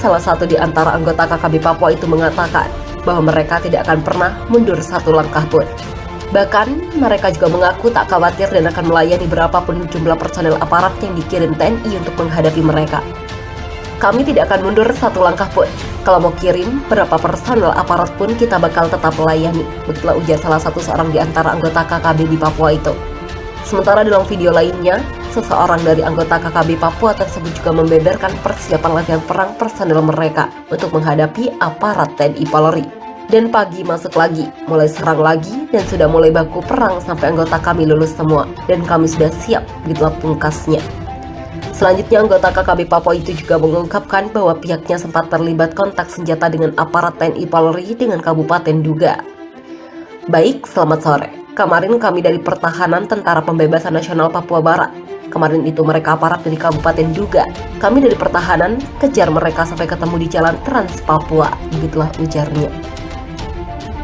Salah satu di antara anggota KKB Papua itu mengatakan bahwa mereka tidak akan pernah mundur satu langkah pun. Bahkan, mereka juga mengaku tak khawatir dan akan melayani berapapun jumlah personel aparat yang dikirim TNI untuk menghadapi mereka. Kami tidak akan mundur satu langkah pun. Kalau mau kirim berapa personel aparat pun kita bakal tetap melayani. Begitulah ujar salah satu seorang di antara anggota KKB di Papua itu. Sementara dalam video lainnya, seseorang dari anggota KKB Papua tersebut juga membeberkan persiapan latihan perang personel mereka untuk menghadapi aparat TNI Polri. Dan pagi masuk lagi, mulai serang lagi, dan sudah mulai baku perang sampai anggota kami lulus semua. Dan kami sudah siap, begitulah pungkasnya. Selanjutnya, anggota KKB Papua itu juga mengungkapkan bahwa pihaknya sempat terlibat kontak senjata dengan aparat TNI Polri dengan Kabupaten Duga. Baik, selamat sore. Kemarin kami dari Pertahanan Tentara Pembebasan Nasional Papua Barat. Kemarin itu mereka aparat dari Kabupaten Duga. Kami dari Pertahanan kejar mereka sampai ketemu di Jalan Trans Papua. Begitulah ujarnya.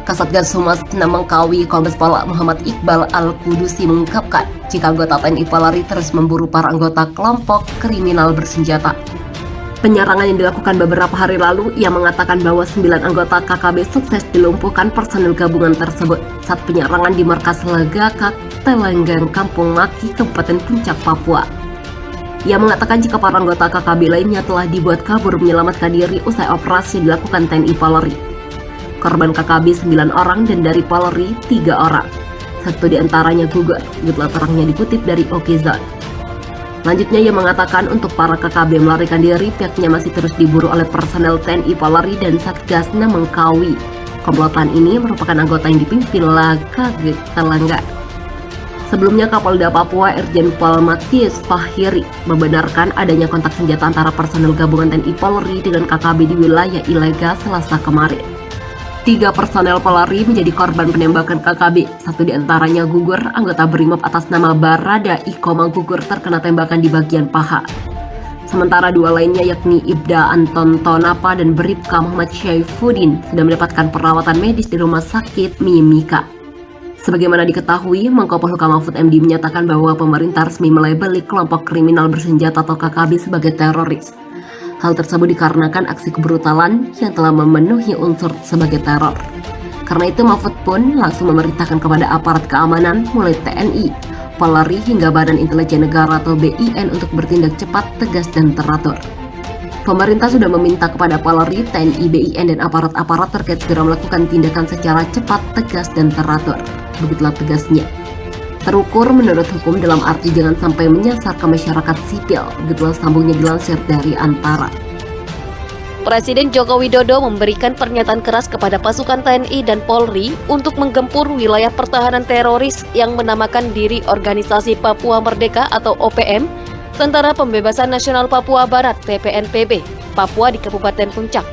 Kasatgas Humas Namangkawi Kombes Pol Muhammad Iqbal Al-Kudusi mengungkapkan jika anggota TNI Polri terus memburu para anggota kelompok kriminal bersenjata. Penyerangan yang dilakukan beberapa hari lalu, ia mengatakan bahwa 9 anggota KKB sukses dilumpuhkan personel gabungan tersebut saat penyerangan di markas Legakak, Telenggang, Kampung Maki, Kabupaten Puncak, Papua. Ia mengatakan jika para anggota KKB lainnya telah dibuat kabur menyelamatkan diri usai operasi yang dilakukan TNI Polri. Korban KKB 9 orang dan dari Polri 3 orang. Satu di antaranya gugur, gitulah terangnya dikutip dari Okizon. Lanjutnya ia mengatakan untuk para KKB melarikan diri, pihaknya masih terus diburu oleh personel TNI Polri dan Satgas Namangkawi. Komplotan ini merupakan anggota yang dipimpin Legakak Telenggang. Sebelumnya Kapolda Papua Irjen Pol Matius Fahiri membenarkan adanya kontak senjata antara personel gabungan TNI Polri dengan KKB di wilayah ilegal Selasa kemarin. 3 personel Polri menjadi korban penembakan KKB, satu diantaranya gugur, anggota BRIMOB atas nama Barada Ikoma gugur terkena tembakan di bagian paha. Sementara 2 lainnya yakni Ibda Anton Tonapa dan Bribka Muhammad Syaifuddin sudah mendapatkan perawatan medis di Rumah Sakit Mimika. Sebagaimana diketahui, Menko Polhukam Mahfud MD menyatakan bahwa pemerintah resmi melabeli kelompok kriminal bersenjata atau KKB sebagai teroris. Hal tersebut dikarenakan aksi kebrutalan yang telah memenuhi unsur sebagai teror. Karena itu Mahfud pun langsung memerintahkan kepada aparat keamanan mulai TNI, Polri hingga Badan Intelijen Negara atau BIN untuk bertindak cepat, tegas, dan teratur. Pemerintah sudah meminta kepada Polri, TNI, BIN, dan aparat-aparat terkait segera melakukan tindakan secara cepat, tegas, dan teratur. Begitulah tegasnya. Terukur menurut hukum dalam arti jangan sampai menyasar ke masyarakat sipil, begitulah sambungnya dilansir dari Antara. Presiden Joko Widodo memberikan pernyataan keras kepada pasukan TNI dan Polri untuk menggempur wilayah pertahanan teroris yang menamakan diri Organisasi Papua Merdeka atau OPM, Tentara Pembebasan Nasional Papua Barat (TPNPB), Papua di Kabupaten Puncak.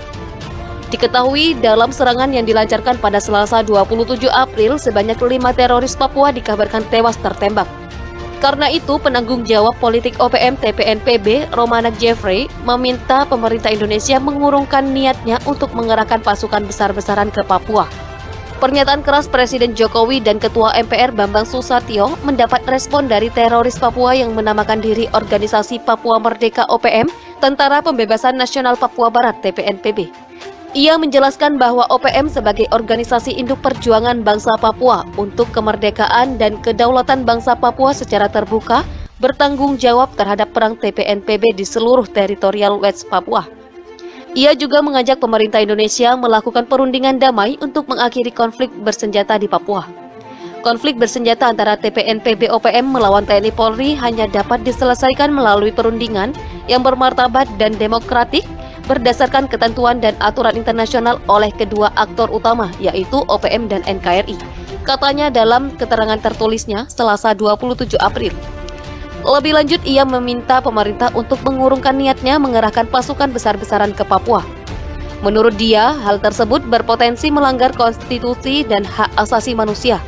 Diketahui dalam serangan yang dilancarkan pada Selasa 27 April, sebanyak 5 teroris Papua dikabarkan tewas tertembak. Karena itu, penanggung jawab politik OPM TPNPB, Romana Jeffrey, meminta pemerintah Indonesia mengurungkan niatnya untuk mengerahkan pasukan besar-besaran ke Papua. Pernyataan keras Presiden Jokowi dan Ketua MPR Bambang Susatyo mendapat respon dari teroris Papua yang menamakan diri Organisasi Papua Merdeka OPM, Tentara Pembebasan Nasional Papua Barat (TPNPB). Ia menjelaskan bahwa OPM sebagai organisasi induk perjuangan bangsa Papua untuk kemerdekaan dan kedaulatan bangsa Papua secara terbuka bertanggung jawab terhadap perang TPNPB di seluruh teritorial West Papua. Ia juga mengajak pemerintah Indonesia melakukan perundingan damai untuk mengakhiri konflik bersenjata di Papua. Konflik bersenjata antara TPNPB OPM melawan TNI Polri hanya dapat diselesaikan melalui perundingan yang bermartabat dan demokratik berdasarkan ketentuan dan aturan internasional oleh kedua aktor utama yaitu OPM dan NKRI, katanya dalam keterangan tertulisnya Selasa 27 April. Lebih lanjut, ia meminta pemerintah untuk mengurungkan niatnya mengerahkan pasukan besar-besaran ke Papua. Menurut dia, hal tersebut berpotensi melanggar konstitusi dan hak asasi manusia.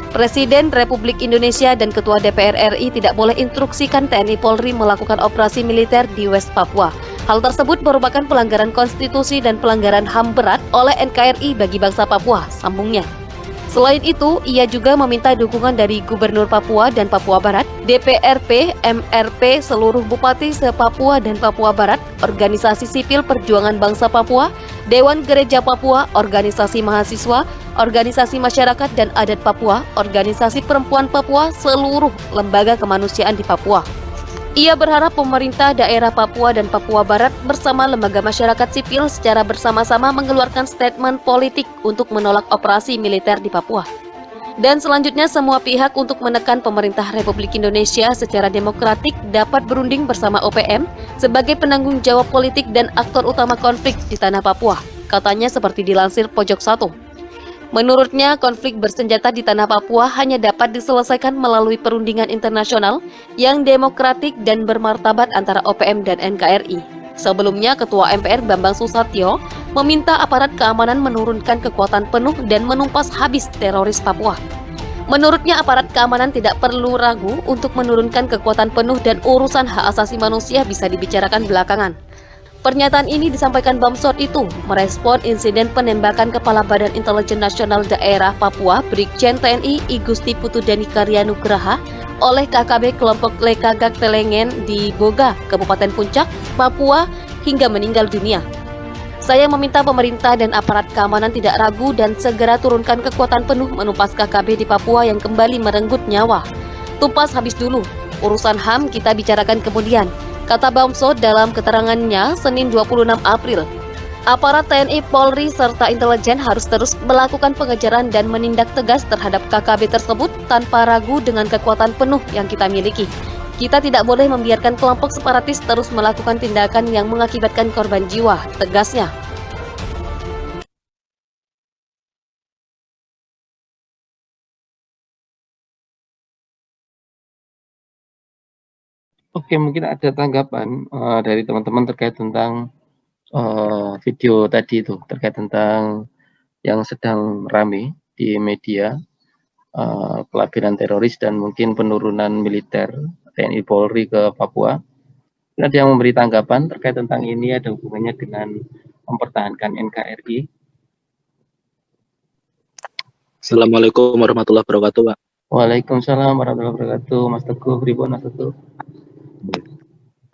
Presiden Republik Indonesia dan Ketua DPR RI tidak boleh instruksikan TNI Polri melakukan operasi militer di West Papua. Hal tersebut merupakan pelanggaran konstitusi dan pelanggaran HAM berat oleh NKRI bagi bangsa Papua, sambungnya. Selain itu, ia juga meminta dukungan dari Gubernur Papua dan Papua Barat DPRP, MRP, seluruh bupati se-Papua dan Papua Barat, organisasi sipil perjuangan bangsa Papua, Dewan Gereja Papua, organisasi mahasiswa, organisasi masyarakat dan adat Papua, organisasi perempuan Papua, seluruh lembaga kemanusiaan di Papua. Ia berharap pemerintah daerah Papua dan Papua Barat bersama lembaga masyarakat sipil secara bersama-sama mengeluarkan statement politik untuk menolak operasi militer di Papua. Dan selanjutnya semua pihak untuk menekan pemerintah Republik Indonesia secara demokratik dapat berunding bersama OPM sebagai penanggung jawab politik dan aktor utama konflik di tanah Papua, katanya seperti dilansir Pojok 1. Menurutnya, konflik bersenjata di tanah Papua hanya dapat diselesaikan melalui perundingan internasional yang demokratik dan bermartabat antara OPM dan NKRI. Sebelumnya, Ketua MPR Bambang Susatyo meminta aparat keamanan menurunkan kekuatan penuh dan menumpas habis teroris Papua. Menurutnya, aparat keamanan tidak perlu ragu untuk menurunkan kekuatan penuh dan urusan hak asasi manusia bisa dibicarakan belakangan. Pernyataan ini disampaikan Bamsud itu merespon insiden penembakan Kepala Badan Intelijen Nasional Daerah Papua Brigjen TNI I Gusti Putudani Karyanugraha oleh KKB kelompok Lekagak Telengen di Boga, Kabupaten Puncak, Papua hingga meninggal dunia. Saya meminta pemerintah dan aparat keamanan tidak ragu dan segera turunkan kekuatan penuh menumpas KKB di Papua yang kembali merenggut nyawa. Tumpas habis dulu, urusan HAM kita bicarakan kemudian, kata Bamsud dalam keterangannya Senin 26 April. Aparat TNI, Polri, serta intelijen harus terus melakukan pengejaran dan menindak tegas terhadap KKB tersebut tanpa ragu dengan kekuatan penuh yang kita miliki. Kita tidak boleh membiarkan kelompok separatis terus melakukan tindakan yang mengakibatkan korban jiwa, tegasnya. Oke, mungkin ada tanggapan dari teman-teman terkait tentang video tadi itu, terkait tentang yang sedang rame di media, pelabelan teroris dan mungkin penurunan militer TNI Polri ke Papua. Ada yang memberi tanggapan terkait tentang ini, ada hubungannya dengan mempertahankan NKRI. Assalamualaikum warahmatullahi wabarakatuh, Pak. Waalaikumsalam warahmatullahi wabarakatuh. Mas Teguh, pripun Mas Teguh?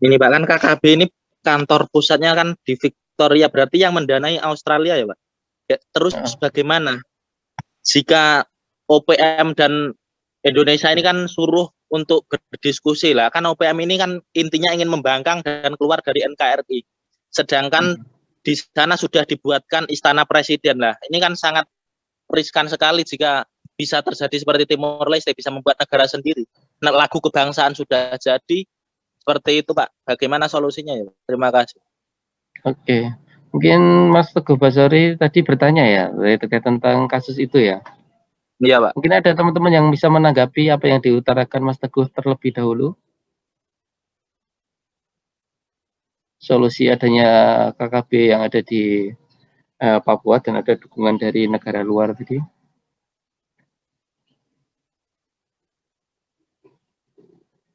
Ini Pak, kan KKB ini kantor pusatnya kan di Victoria, berarti yang mendanai Australia ya Pak? Ya, terus bagaimana jika OPM dan Indonesia ini kan suruh untuk berdiskusi lah, kan OPM ini kan intinya ingin membangkang dan keluar dari NKRI, sedangkan di sana sudah dibuatkan istana presiden lah. Ini kan sangat riskan sekali jika bisa terjadi seperti Timor Leste, bisa membuat negara sendiri. Nah, lagu kebangsaan sudah jadi. Seperti itu Pak, bagaimana solusinya ya? Terima kasih. Oke, mungkin Mas Teguh Basori tadi bertanya ya terkait tentang kasus itu ya. Iya Pak. Mungkin ada teman-teman yang bisa menanggapi apa yang diutarakan Mas Teguh terlebih dahulu. Solusi adanya KKB yang ada di Papua dan ada dukungan dari negara luar tadi.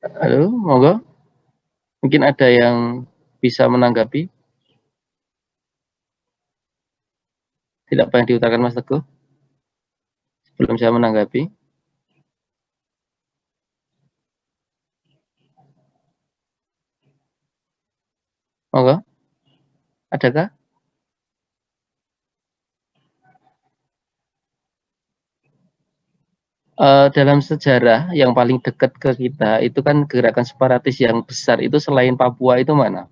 Halo, monggo. Mungkin ada yang bisa menanggapi tidak apa yang diutarakan Mas Teguh sebelum saya menanggapi. Monggo, adakah? Dalam sejarah yang paling dekat ke kita itu kan gerakan separatis yang besar itu selain Papua itu mana?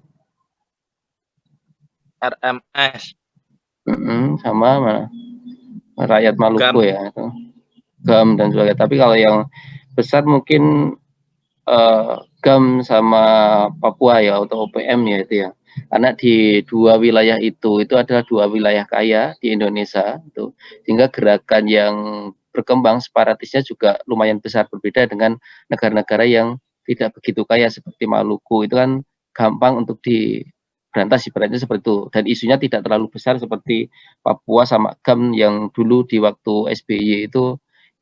RMS. Sama mana? Rakyat Maluku GAM. Ya itu. GAM dan sebagainya. Tapi kalau yang besar mungkin GAM sama Papua ya atau OPM ya itu ya. Karena di dua wilayah itu adalah dua wilayah kaya di Indonesia itu, sehingga gerakan yang berkembang separatisnya juga lumayan besar, berbeda dengan negara-negara yang tidak begitu kaya seperti Maluku. Itu kan gampang untuk diberantas ibaratnya seperti itu, dan isunya tidak terlalu besar seperti Papua sama GAM yang dulu di waktu SBY itu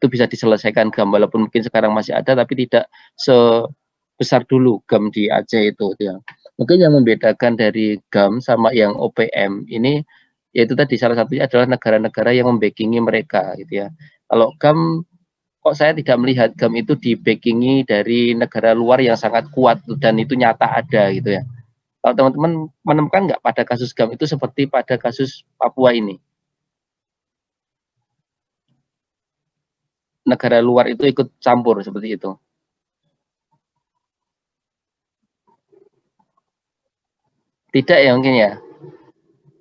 bisa diselesaikan GAM, walaupun mungkin sekarang masih ada tapi tidak sebesar dulu GAM di Aceh itu ya. Mungkin yang membedakan dari GAM sama yang OPM ini yaitu tadi salah satunya adalah negara-negara yang membackingi mereka gitu ya. Kalau GAM kok saya tidak melihat GAM itu di-backingi dari negara luar yang sangat kuat dan itu nyata ada gitu ya. Kalau teman-teman menemukan nggak pada kasus GAM itu seperti pada kasus Papua ini? Negara luar itu ikut campur seperti itu. Tidak ya mungkin ya.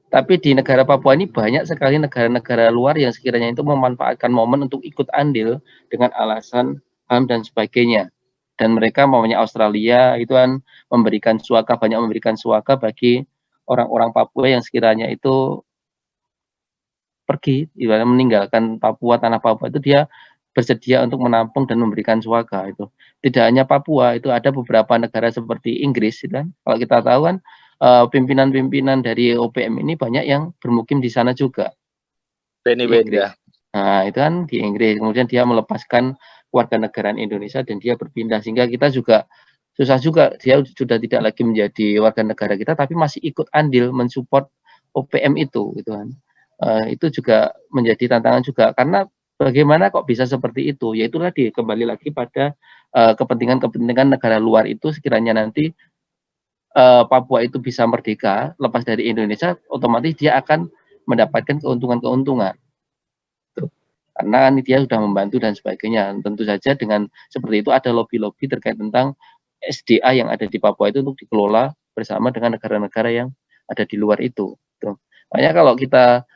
Tapi di negara Papua ini banyak sekali negara-negara luar yang sekiranya itu memanfaatkan momen untuk ikut andil dengan alasan HAM dan sebagainya. Dan mereka maunya Australia itu kan memberikan suaka, banyak memberikan suaka bagi orang-orang Papua yang sekiranya itu pergi, ibaratnya meninggalkan Papua, tanah Papua itu dia bersedia untuk menampung dan memberikan suaka itu. Tidak hanya Papua, itu ada beberapa negara seperti Inggris, gitu kan. Kalau kita tahu kan pimpinan-pimpinan dari OPM ini banyak yang bermukim di sana juga. Benny Di Inggris. Wenda. Nah, itu kan di Inggris. Kemudian dia melepaskan warganegaraan Indonesia dan dia berpindah sehingga kita juga susah juga dia sudah tidak lagi menjadi warga negara kita tapi masih ikut andil mensupport OPM itu gitu kan. Itu juga menjadi tantangan juga karena bagaimana kok bisa seperti itu? Yaitu tadi kembali lagi pada kepentingan-kepentingan negara luar itu sekiranya nanti Papua itu bisa merdeka lepas dari Indonesia, otomatis dia akan mendapatkan keuntungan-keuntungan. Karena kan dia sudah membantu dan sebagainya. Tentu saja dengan seperti itu ada lobby-lobby terkait tentang SDA yang ada di Papua itu untuk dikelola bersama dengan negara-negara yang ada di luar itu. Gitu. Makanya kalau kita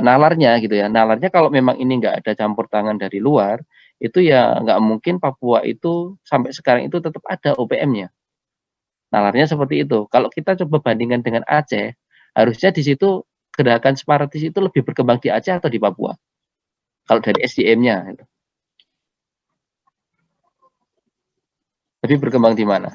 nalarnya gitu ya, nalarnya kalau memang ini nggak ada campur tangan dari luar, itu ya nggak mungkin Papua itu sampai sekarang itu tetap ada OPM-nya. Nalarnya seperti itu. Kalau kita coba bandingkan dengan Aceh, harusnya di situ gerakan separatis itu lebih berkembang di Aceh atau di Papua? Kalau dari SDM-nya, lebih berkembang di mana?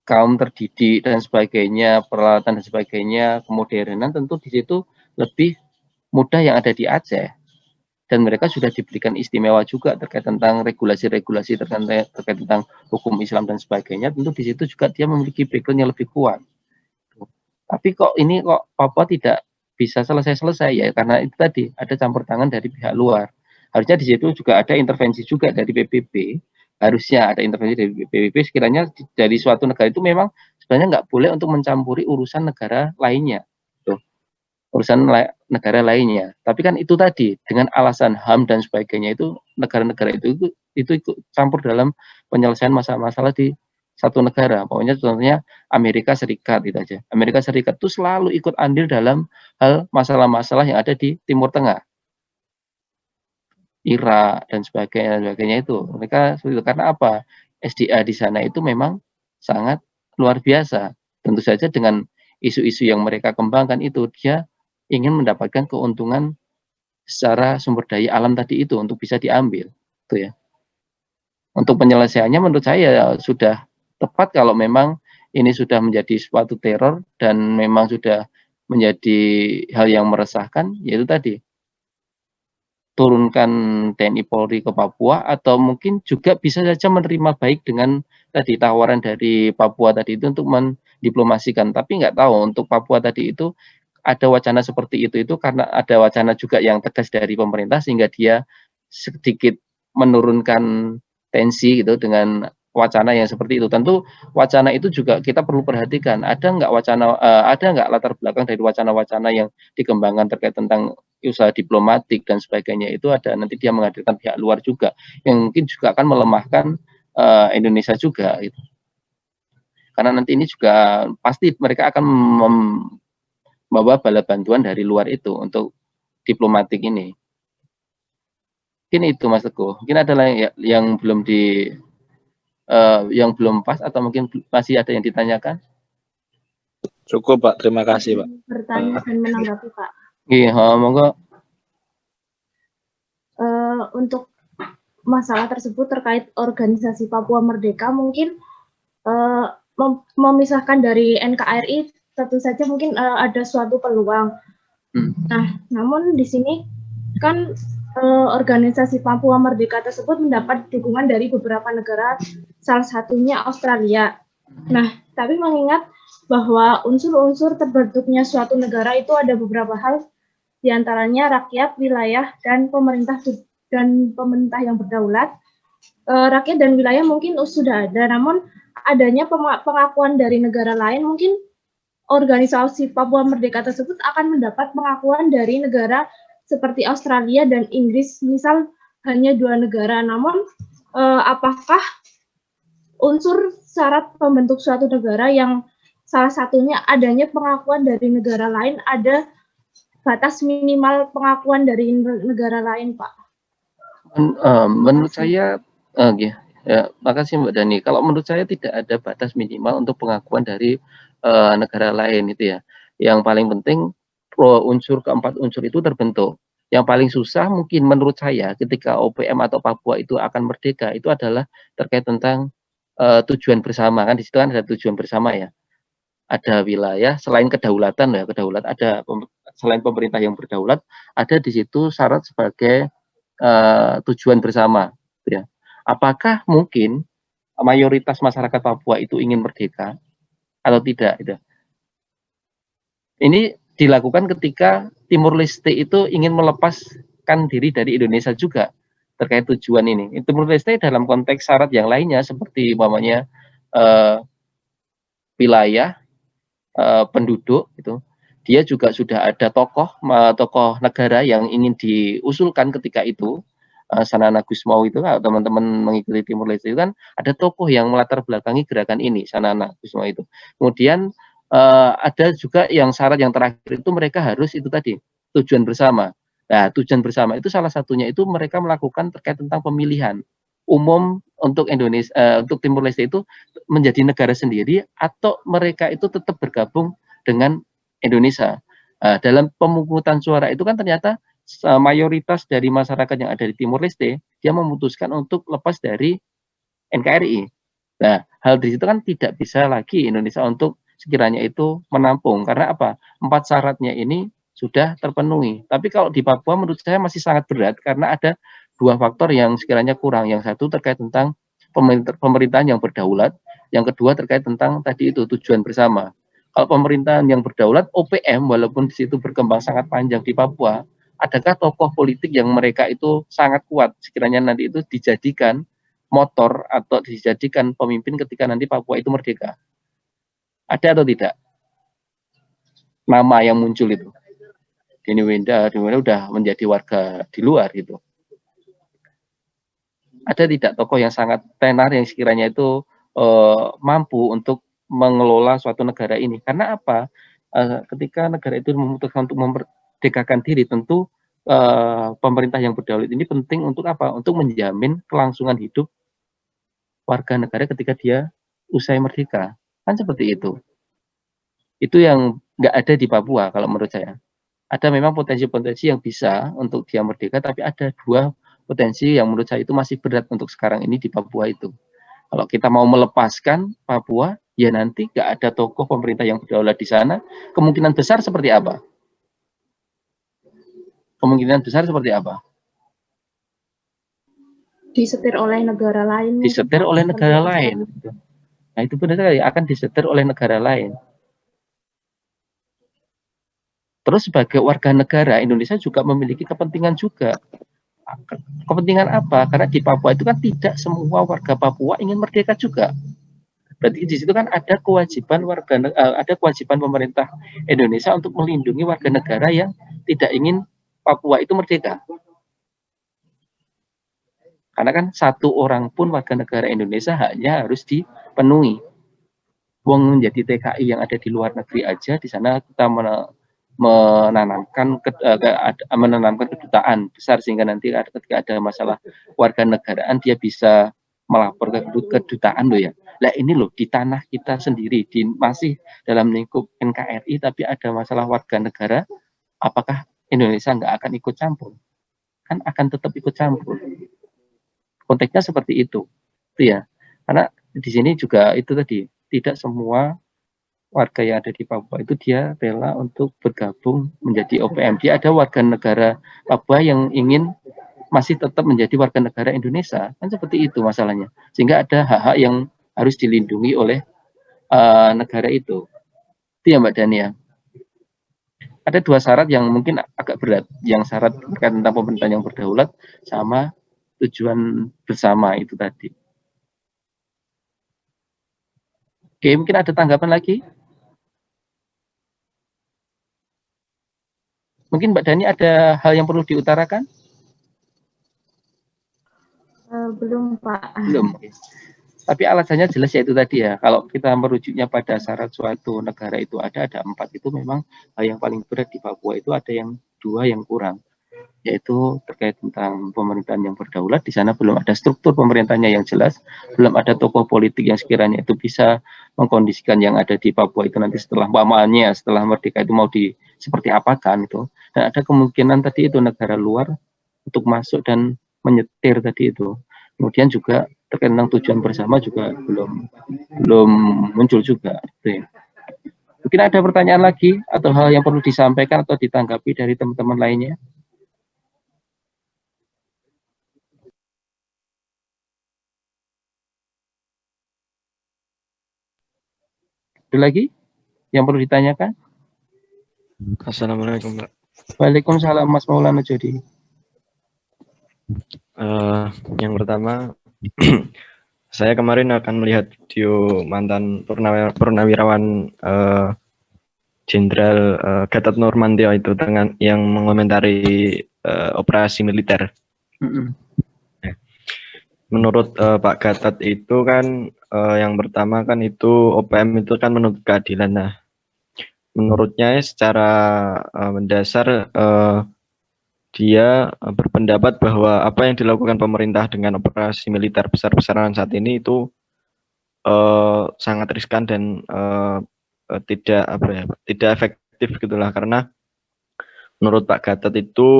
Kaum terdidik dan sebagainya, peralatan dan sebagainya, kemodernan tentu di situ lebih mudah yang ada di Aceh. Dan mereka sudah diberikan istimewa juga terkait tentang regulasi-regulasi terkait tentang hukum Islam dan sebagainya. Tentu di situ juga dia memiliki background yang lebih kuat. Tapi kok ini kok Papua tidak bisa selesai-selesai ya karena itu tadi ada campur tangan dari pihak luar. Harusnya di situ juga ada intervensi juga dari PBB. Harusnya ada intervensi dari PBB sekiranya dari suatu negara itu memang sebenarnya nggak boleh untuk mencampuri urusan negara lainnya. Urusan negara lainnya. Tapi kan itu tadi dengan alasan HAM dan sebagainya itu negara-negara itu ikut campur dalam penyelesaian masalah-masalah di satu negara. Pokoknya contohnya Amerika Serikat gitu aja. Amerika Serikat itu selalu ikut andil dalam hal masalah-masalah yang ada di Timur Tengah. Irak dan sebagainya itu. Mereka seperti itu karena apa? SDA di sana itu memang sangat luar biasa. Tentu saja dengan isu-isu yang mereka kembangkan itu dia ingin mendapatkan keuntungan secara sumber daya alam tadi itu untuk bisa diambil, gitu ya. Untuk penyelesaiannya menurut saya sudah tepat kalau memang ini sudah menjadi suatu teror dan memang sudah menjadi hal yang meresahkan, yaitu tadi turunkan TNI Polri ke Papua atau mungkin juga bisa saja menerima baik dengan tadi tawaran dari Papua tadi itu untuk mendiplomasikan. Tapi nggak tahu untuk Papua tadi itu ada wacana seperti itu karena ada wacana juga yang tegas dari pemerintah sehingga dia sedikit menurunkan tensi gitu dengan wacana yang seperti itu. Tentu wacana itu juga kita perlu perhatikan. Ada nggak latar belakang dari wacana-wacana yang dikembangkan terkait tentang usaha diplomatik dan sebagainya itu ada nanti dia menghadirkan pihak luar juga yang mungkin juga akan melemahkan Indonesia juga gitu. Karena nanti ini juga pasti mereka akan membawa bala bantuan dari luar itu untuk diplomatik ini. Mungkin itu Mas Teguh. Mungkin ada yang belum yang belum pas atau mungkin masih ada yang ditanyakan? Cukup Pak, terima kasih Pak. Bertanya dan menanggapi Pak. Iya, monggo. Untuk masalah tersebut terkait organisasi Papua Merdeka mungkin memisahkan dari NKRI tentu saja mungkin ada suatu peluang. Nah, namun di sini kan organisasi Papua Merdeka tersebut mendapat dukungan dari beberapa negara, salah satunya Australia. Nah, tapi mengingat bahwa unsur-unsur terbentuknya suatu negara itu ada beberapa hal diantaranya rakyat, wilayah, dan pemerintah yang berdaulat. Rakyat dan wilayah mungkin sudah ada, namun adanya pengakuan dari negara lain, mungkin organisasi Papua Merdeka tersebut akan mendapat pengakuan dari negara seperti Australia dan Inggris, misal hanya 2 negara. Namun apakah unsur syarat pembentuk suatu negara yang salah satunya adanya pengakuan dari negara lain, ada batas minimal pengakuan dari negara lain, Pak? Menurut saya, ya, makasih Mbak Dani. Kalau menurut saya tidak ada batas minimal untuk pengakuan dari negara lain itu ya. Yang paling penting keempat unsur itu terbentuk. Yang paling susah mungkin menurut saya ketika OPM atau Papua itu akan merdeka itu adalah terkait tentang tujuan bersama, kan di situ kan ada tujuan bersama ya. Ada wilayah selain kedaulatan ya, selain pemerintah yang berdaulat, ada di situ syarat sebagai tujuan bersama, gitu ya. Apakah mungkin mayoritas masyarakat Papua itu ingin merdeka atau tidak? Gitu. Ini dilakukan ketika Timur Leste itu ingin melepaskan diri dari Indonesia juga terkait tujuan ini. Timur Leste dalam konteks syarat yang lainnya seperti umpamanya wilayah, penduduk, itu dia juga sudah ada tokoh negara yang ingin diusulkan ketika itu. Sanana Gusmao itu kalau teman-teman mengikuti Timur Leste itu kan ada tokoh yang melatar belakangi gerakan ini, Sanana Gusmao itu. Kemudian ada juga yang syarat yang terakhir itu mereka harus itu tadi tujuan bersama. Nah, tujuan bersama itu salah satunya itu mereka melakukan terkait tentang pemilihan umum untuk Indonesia, untuk Timur Leste itu menjadi negara sendiri atau mereka itu tetap bergabung dengan Indonesia. Dalam pemungutan suara itu kan ternyata mayoritas dari masyarakat yang ada di Timur Leste dia memutuskan untuk lepas dari NKRI. Nah, hal di situ kan tidak bisa lagi Indonesia untuk sekiranya itu menampung karena apa? 4 syaratnya ini sudah terpenuhi. Tapi kalau di Papua menurut saya masih sangat berat karena ada 2 faktor yang sekiranya kurang. Yang satu terkait tentang pemerintahan yang berdaulat, yang kedua terkait tentang tadi itu tujuan bersama. Kalau pemerintahan yang berdaulat, OPM walaupun di situ berkembang sangat panjang di Papua, adakah tokoh politik yang mereka itu sangat kuat sekiranya nanti itu dijadikan motor atau dijadikan pemimpin ketika nanti Papua itu merdeka? Ada atau tidak? Nama yang muncul itu. Deni Wenda udah menjadi warga di luar gitu. Ada tidak tokoh yang sangat tenar yang sekiranya itu mampu untuk mengelola suatu negara ini? Karena apa? Ketika negara itu memutuskan untuk memerdekakan diri, tentu pemerintah yang berdaulat ini penting untuk apa? Untuk menjamin kelangsungan hidup warga negara ketika dia usai merdeka. Kan seperti itu. Itu yang nggak ada di Papua kalau menurut saya. Ada memang potensi-potensi yang bisa untuk dia merdeka, tapi ada 2 potensi yang menurut saya itu masih berat untuk sekarang ini di Papua itu. Kalau kita mau melepaskan Papua, ya nanti nggak ada tokoh pemerintah yang berdaulat di sana, kemungkinan besar seperti apa? Kemungkinan besar seperti apa? Disetir oleh negara lain. Disetir oleh negara lain. Nah itu benar sekali, akan disetir oleh negara lain. Terus sebagai warga negara, Indonesia juga memiliki kepentingan juga. Kepentingan apa? Karena di Papua itu kan tidak semua warga Papua ingin merdeka juga. Berarti di situ kan ada kewajiban pemerintah Indonesia untuk melindungi warga negara yang tidak ingin Papua itu merdeka. Karena kan 1 orang pun warga negara Indonesia haknya harus dipenuhi. Wong menjadi TKI yang ada di luar negeri aja, di sana kita menanamkan kedutaan besar sehingga nanti ketika ada masalah warga negaraan dia bisa melapor ke kedutaan loh ya. Lah ini loh di tanah kita sendiri masih dalam lingkup NKRI tapi ada masalah warga negara, apakah Indonesia nggak akan ikut campur? Kan akan tetap ikut campur. Konteksnya seperti itu ya. Karena di sini juga itu tadi tidak semua warga yang ada di Papua itu dia rela untuk bergabung menjadi OPM. Dia ada warga negara Papua yang ingin masih tetap menjadi warga negara Indonesia. Kan seperti itu masalahnya. Sehingga ada hak-hak yang harus dilindungi oleh negara itu. Itu ya Mbak Dania. ada dua syarat yang mungkin agak berat, yang syarat terkait tentang pemerintahan yang berdaulat sama tujuan bersama itu tadi. Oke, mungkin ada tanggapan lagi? Mungkin Mbak Dani ada hal yang perlu diutarakan? Belum, Pak. Belum. Tapi alasannya jelas yaitu tadi ya, kalau kita merujuknya pada syarat suatu negara itu ada 4 itu memang hal yang paling berat di Papua itu ada yang 2 yang kurang, yaitu terkait tentang pemerintahan yang berdaulat. Di sana belum ada struktur pemerintahnya yang jelas, belum ada tokoh politik yang sekiranya itu bisa mengkondisikan yang ada di Papua itu nanti setelah setelah merdeka itu mau di seperti apakan itu. Dan ada kemungkinan tadi itu negara luar untuk masuk dan menyetir tadi itu. Kemudian juga terkait tentang tujuan bersama juga belum muncul juga. Mungkin ada pertanyaan lagi atau hal yang perlu disampaikan atau ditanggapi dari teman-teman lainnya? Ada lagi yang perlu ditanyakan? Assalamualaikum, Pak. Waalaikumsalam, Mas Maulana Jody. Yang pertama, saya kemarin akan melihat video mantan purnawirawan Jenderal Gatot Nurmantio itu dengan yang mengomentari operasi militer. Menurut Pak Gatot itu kan yang pertama kan itu OPM itu kan menuntut keadilan. Nah, menurutnya secara mendasar dia berpendapat bahwa apa yang dilakukan pemerintah dengan operasi militer besar-besaran saat ini itu sangat riskan dan tidak efektif gitulah, karena menurut Pak Gatot itu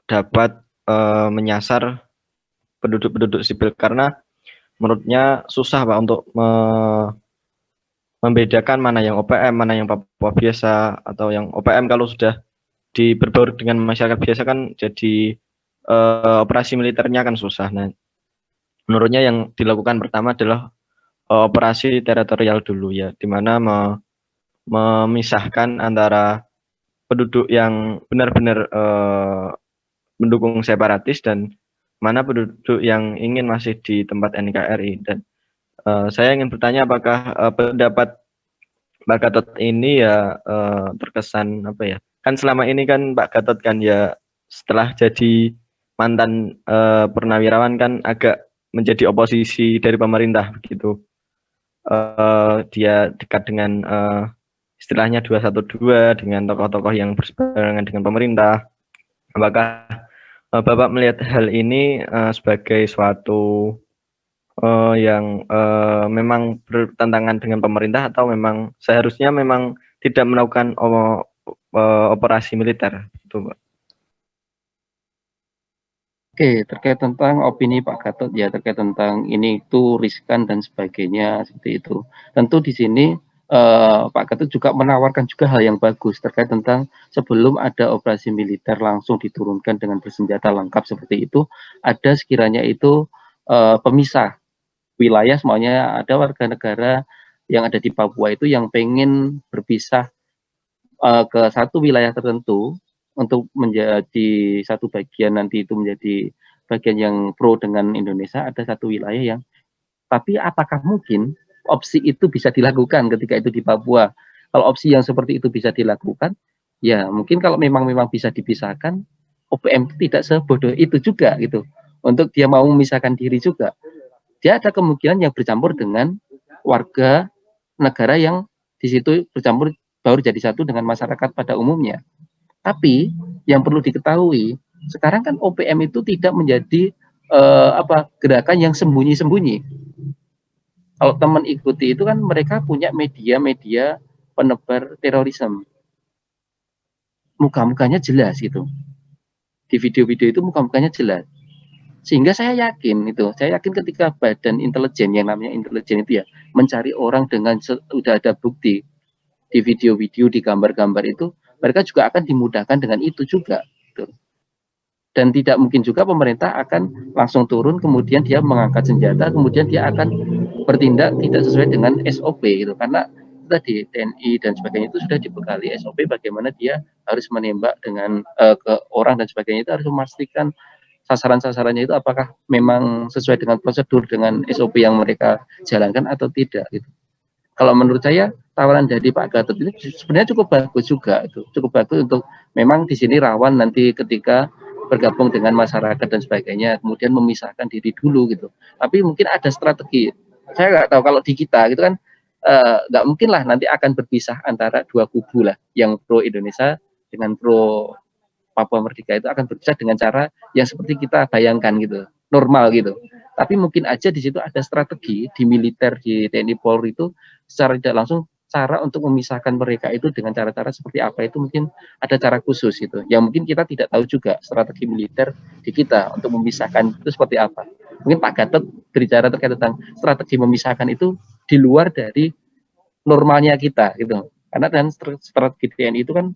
dapat menyasar penduduk sipil, karena menurutnya susah Pak untuk membedakan mana yang OPM, mana yang Papua biasa, atau yang OPM kalau sudah berbaur dengan masyarakat biasa kan jadi operasi militernya kan susah. Nah, menurutnya yang dilakukan pertama adalah operasi teritorial dulu ya, di mana memisahkan antara penduduk yang benar-benar mendukung separatis dan mana penduduk yang ingin masih di tempat NKRI. Dan saya ingin bertanya apakah pendapat Pak Gatot ini ya terkesan apa ya? Kan selama ini kan Pak Gatot kan ya setelah jadi mantan purnawirawan kan agak menjadi oposisi dari pemerintah begitu. Dia dekat dengan istilahnya 212 dengan tokoh-tokoh yang berseberangan dengan pemerintah. Apakah Bapak melihat hal ini sebagai suatu yang memang bertentangan dengan pemerintah, atau memang seharusnya memang tidak melakukan operasi militer itu, Pak? Oke, terkait tentang opini Pak Gatot ya, terkait tentang ini itu riskan dan sebagainya seperti itu. Tentu di sini Pak Gatot juga menawarkan juga hal yang bagus terkait tentang sebelum ada operasi militer langsung diturunkan dengan bersenjata lengkap seperti itu, ada sekiranya itu pemisah wilayah, semuanya ada warga negara yang ada di Papua itu yang pengen berpisah ke satu wilayah tertentu untuk menjadi satu bagian, nanti itu menjadi bagian yang pro dengan Indonesia, ada satu wilayah yang, tapi apakah mungkin opsi itu bisa dilakukan ketika itu di Papua? Kalau opsi yang seperti itu bisa dilakukan, ya mungkin kalau memang bisa dipisahkan, OPM tidak sebodoh itu juga gitu, untuk dia mau memisahkan diri juga. Dia ada kemungkinan yang bercampur dengan warga negara yang di situ bercampur baru jadi satu dengan masyarakat pada umumnya. Tapi yang perlu diketahui, sekarang kan OPM itu tidak menjadi gerakan yang sembunyi-sembunyi. Kalau teman ikuti itu kan mereka punya media-media penebar terorisme. Muka-mukanya jelas gitu. Di video-video itu muka-mukanya jelas. Sehingga saya yakin ketika badan intelijen, yang namanya intelijen itu ya, mencari orang dengan sudah ada bukti di video-video, di gambar-gambar itu, mereka juga akan dimudahkan dengan itu juga. Gitu. Dan tidak mungkin juga pemerintah akan langsung turun, kemudian dia mengangkat senjata, kemudian dia akan bertindak tidak sesuai dengan SOP gitu. Karena tadi TNI dan sebagainya itu sudah dibekali SOP bagaimana dia harus menembak dengan ke orang dan sebagainya, itu harus memastikan sasaran-sasarannya itu apakah memang sesuai dengan prosedur dengan SOP yang mereka jalankan atau tidak gitu. Kalau menurut saya tawaran dari Pak Gatot ini sebenarnya cukup bagus juga, itu cukup bagus untuk memang di sini rawan nanti ketika bergabung dengan masyarakat dan sebagainya, kemudian memisahkan diri dulu gitu. Tapi mungkin ada strategi. Saya nggak tahu kalau di kita gitu kan nggak mungkin lah nanti akan berpisah antara dua kubu lah, yang pro Indonesia dengan pro Papua Merdeka itu akan berpisah dengan cara yang seperti kita bayangkan gitu, normal gitu. Tapi mungkin aja di situ ada strategi di militer, di TNI Polri itu secara tidak langsung cara untuk memisahkan mereka itu dengan cara-cara seperti apa, itu mungkin ada cara khusus itu yang mungkin kita tidak tahu juga strategi militer di kita untuk memisahkan itu seperti apa. Mungkin Pak Gatot berbicara terkait tentang strategi memisahkan itu di luar dari normalnya kita gitu, karena dan strategi TNI itu kan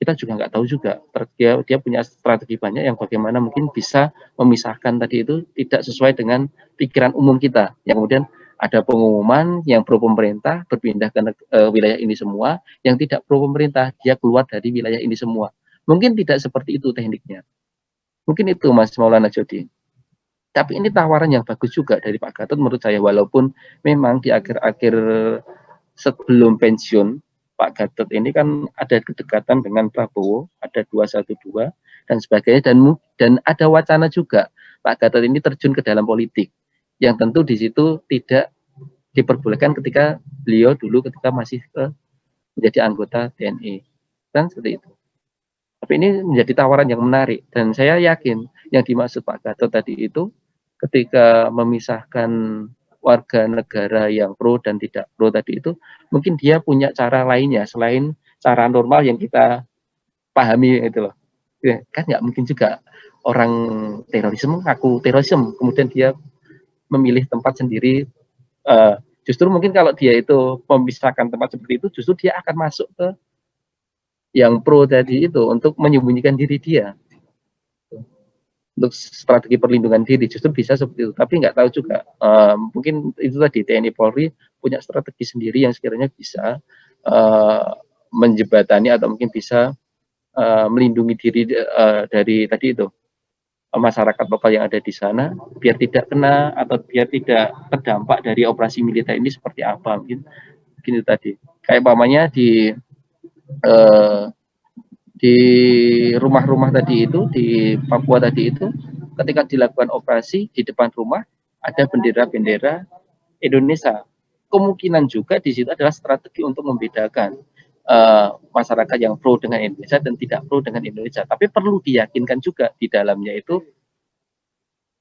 kita juga nggak tahu juga, dia punya strategi banyak yang bagaimana mungkin bisa memisahkan tadi itu tidak sesuai dengan pikiran umum kita, yang kemudian ada pengumuman yang pro pemerintah berpindah ke wilayah ini semua, yang tidak pro pemerintah dia keluar dari wilayah ini semua. Mungkin tidak seperti itu tekniknya, mungkin itu Mas Maulana Jody. Tapi ini tawaran yang bagus juga dari Pak Gatot menurut saya, walaupun memang di akhir-akhir sebelum pensiun Pak Gatot ini kan ada kedekatan dengan Prabowo, ada 212 dan sebagainya, dan ada wacana juga Pak Gatot ini terjun ke dalam politik, yang tentu di situ tidak diperbolehkan ketika beliau dulu ketika masih menjadi anggota TNI, kan seperti itu. Tapi ini menjadi tawaran yang menarik, dan saya yakin yang dimaksud Pak Gatot tadi itu ketika memisahkan warga negara yang pro dan tidak pro tadi itu, mungkin dia punya cara lainnya selain cara normal yang kita pahami itu loh. Ya, kan nggak mungkin juga orang terorisme ngaku terorisme kemudian dia memilih tempat sendiri. Justru mungkin kalau dia itu memisahkan tempat seperti itu, justru dia akan masuk ke yang pro tadi itu untuk menyembunyikan diri dia, untuk strategi perlindungan diri, justru bisa seperti itu. Tapi nggak tahu juga, mungkin itu tadi TNI Polri punya strategi sendiri yang sekiranya bisa menjebatani atau mungkin bisa melindungi diri dari tadi itu masyarakat lokal yang ada di sana, biar tidak kena atau biar tidak terdampak dari operasi militer ini seperti apa, mungkin itu tadi. Kayak pamannya di rumah-rumah tadi itu di Papua tadi itu, ketika dilakukan operasi di depan rumah ada bendera-bendera Indonesia. Kemungkinan juga di situ adalah strategi untuk membedakan masyarakat yang pro dengan Indonesia dan tidak pro dengan Indonesia. Tapi perlu diyakinkan juga di dalamnya itu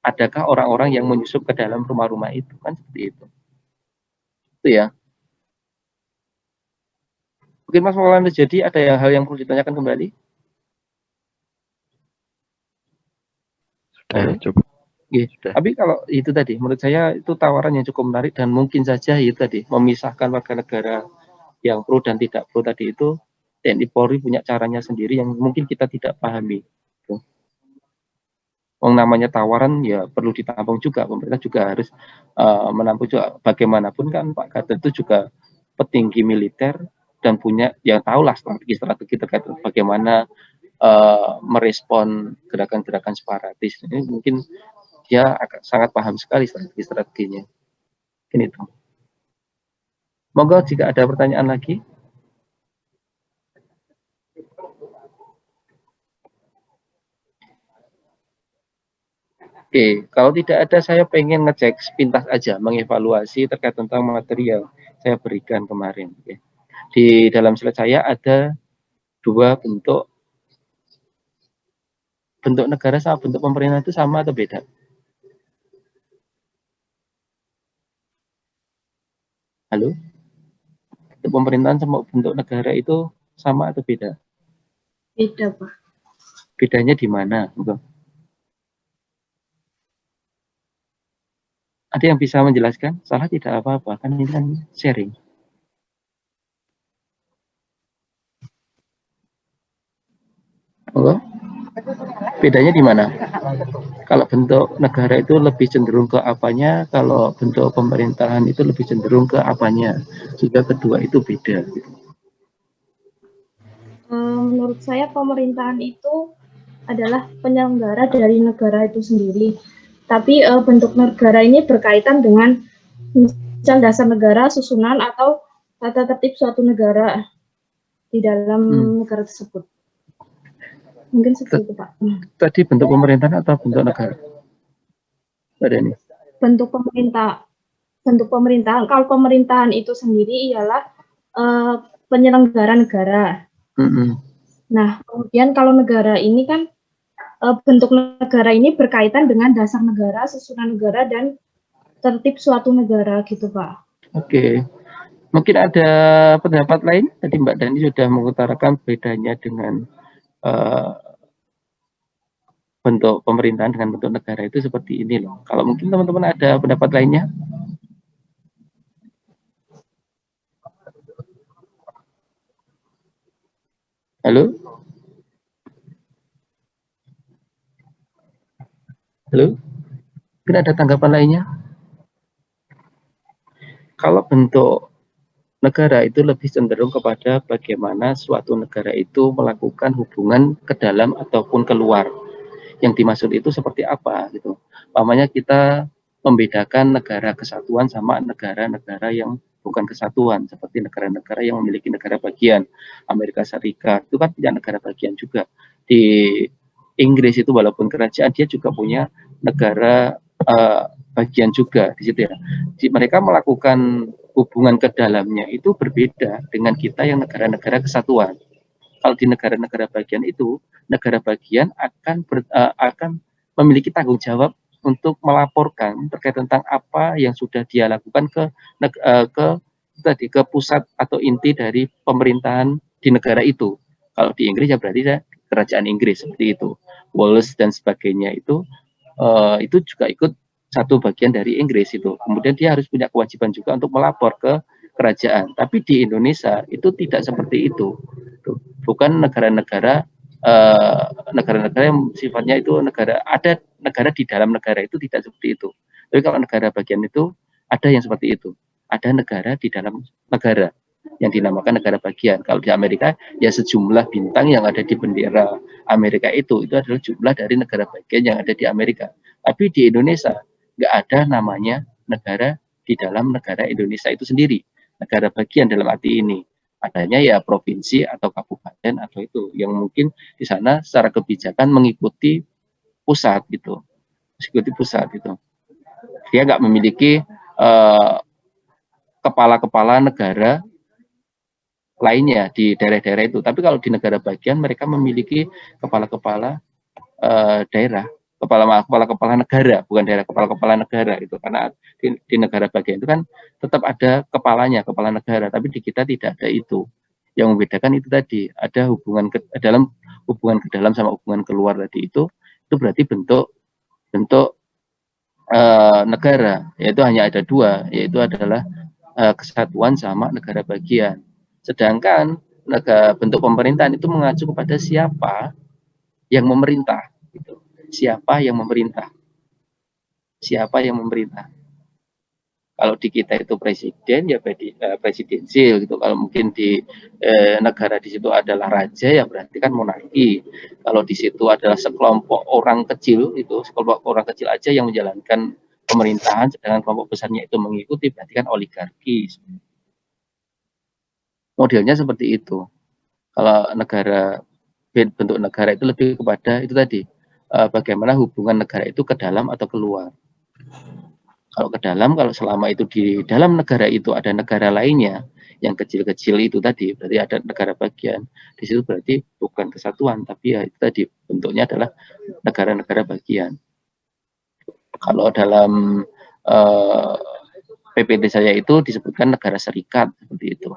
adakah orang-orang yang menyusup ke dalam rumah-rumah itu, kan seperti itu. Itu ya. Mungkin Mas Maulana, jadi ada hal yang perlu ditanyakan kembali? Cukup. Gitu. Tapi kalau itu tadi, menurut saya itu tawaran yang cukup menarik, dan mungkin saja itu tadi memisahkan warga negara yang pro dan tidak pro tadi itu, TNI Polri punya caranya sendiri yang mungkin kita tidak pahami. Namanya tawaran ya perlu ditampung juga, pemerintah juga harus menampung juga. Bagaimanapun kan Pak Gatot itu juga petinggi militer dan punya yang tahulah strategi terkait bagaimana merespon gerakan-gerakan separatis. Ini mungkin dia sangat paham sekali strategi-strateginya. Ini itu. Monggo jika ada pertanyaan lagi. Oke, kalau tidak ada, saya pengen ngecek sepintas aja, mengevaluasi terkait tentang material saya berikan kemarin. Oke. Di dalam slide saya ada dua bentuk negara sama bentuk pemerintah itu sama atau beda? Halo? Bentuk pemerintahan sama bentuk negara itu sama atau beda? Beda, Pak. Bedanya di mana? Ada yang bisa menjelaskan? Salah tidak apa-apa, kan ini kan sharing. Halo? Bedanya di mana? Kalau bentuk negara itu lebih cenderung ke apanya, kalau bentuk pemerintahan itu lebih cenderung ke apanya. Jika kedua itu beda. Menurut saya pemerintahan itu adalah penyelenggara dari negara itu sendiri. Tapi bentuk negara ini berkaitan dengan misal dasar negara, susunan atau tata tertib suatu negara di dalam negara tersebut. Mungkin seperti itu, Pak. Tadi bentuk pemerintahan atau bentuk negara? Ada ini. Bentuk pemerintahan. Kalau pemerintahan itu sendiri ialah penyelenggara negara. Nah, kemudian kalau negara ini kan bentuk negara ini berkaitan dengan dasar negara, susunan negara, dan tertib suatu negara gitu, Pak. Oke. Mungkin ada pendapat lain? Tadi Mbak Dani sudah mengutarakan bedanya dengan bentuk pemerintahan dengan bentuk negara itu seperti ini loh. Kalau mungkin teman-teman ada pendapat lainnya? Halo? Halo? Mungkin ada tanggapan lainnya? Kalau bentuk negara itu lebih cenderung kepada bagaimana suatu negara itu melakukan hubungan ke dalam ataupun keluar. Yang dimaksud itu seperti apa gitu. Umpamanya kita membedakan negara kesatuan sama negara-negara yang bukan kesatuan, seperti negara-negara yang memiliki negara bagian. Amerika Serikat itu kan punya negara bagian juga. Di Inggris itu walaupun kerajaan, dia juga punya negara bagian juga di situ ya. Mereka melakukan hubungan ke dalamnya itu berbeda dengan kita yang negara-negara kesatuan. Kalau di negara-negara bagian itu, negara bagian akan memiliki tanggung jawab untuk melaporkan terkait tentang apa yang sudah dia lakukan ke pusat atau inti dari pemerintahan di negara itu. Kalau di Inggris ya berarti kerajaan Inggris seperti itu. Wales dan sebagainya itu juga ikut satu bagian dari Inggris itu. Kemudian dia harus punya kewajiban juga untuk melapor ke kerajaan. Tapi di Indonesia itu tidak seperti itu. Bukan negara-negara yang sifatnya itu ada negara di dalam negara itu tidak seperti itu. Tapi kalau negara bagian itu ada yang seperti itu. Ada negara di dalam negara yang dinamakan negara bagian. Kalau di Amerika ya sejumlah bintang yang ada di bendera Amerika itu adalah jumlah dari negara bagian yang ada di Amerika. Tapi di Indonesia nggak ada namanya negara di dalam negara Indonesia itu sendiri. Negara bagian dalam arti ini adanya ya provinsi atau kabupaten atau itu yang mungkin di sana secara kebijakan mengikuti pusat gitu, Dia nggak memiliki kepala-kepala negara lainnya di daerah-daerah itu. Tapi kalau di negara bagian mereka memiliki kepala-kepala daerah, kepala-kepala negara, bukan daerah, kepala-kepala negara itu. Karena di negara bagian itu kan tetap ada kepalanya, kepala negara, tapi di kita tidak ada itu. Yang membedakan itu tadi, ada hubungan ke dalam sama hubungan keluar tadi itu berarti bentuk negara, yaitu hanya ada dua, yaitu adalah kesatuan sama negara bagian. Sedangkan bentuk pemerintahan itu mengacu kepada siapa yang memerintah. Gitu. Siapa yang memerintah? Kalau di kita itu presiden ya presidensil gitu. Kalau mungkin di negara di situ adalah raja ya berarti kan monarki. Kalau di situ adalah sekelompok orang kecil aja yang menjalankan pemerintahan, sedangkan kelompok besarnya itu mengikuti berarti kan oligarki. Modelnya seperti itu. Kalau bentuk negara itu lebih kepada itu tadi, bagaimana hubungan negara itu ke dalam atau keluar. Kalau ke dalam, kalau selama itu di dalam negara itu ada negara lainnya yang kecil-kecil itu tadi, berarti ada negara bagian. Di situ berarti bukan kesatuan, tapi ya itu tadi bentuknya adalah negara-negara bagian. Kalau dalam PPT saya itu disebutkan negara serikat seperti itu.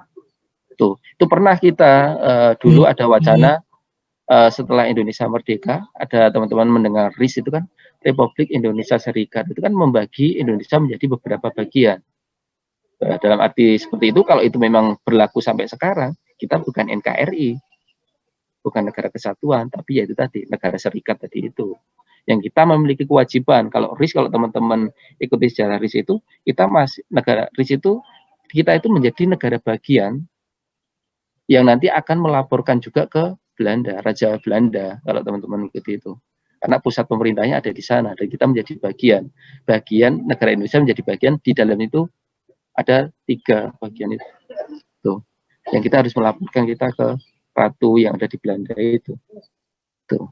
Itu pernah kita dulu ada wacana setelah Indonesia merdeka, ada teman-teman mendengar RIS itu kan, Republik Indonesia Serikat, itu kan membagi Indonesia menjadi beberapa bagian. Dalam arti seperti itu, kalau itu memang berlaku sampai sekarang, kita bukan NKRI. bukan negara kesatuan, tapi yaitu tadi negara serikat tadi itu. Yang kita memiliki kewajiban kalau teman-teman ikuti sejarah RIS itu, kita masih negara RIS itu kita itu menjadi negara bagian yang nanti akan melaporkan juga ke Belanda, Raja Belanda kalau teman-teman ikuti itu. Karena pusat pemerintahnya ada di sana dan kita menjadi bagian negara Indonesia menjadi bagian di dalam itu ada 3 bagian itu. Tuh. Yang kita harus melaporkan kita ke ratu yang ada di Belanda itu. Tuh.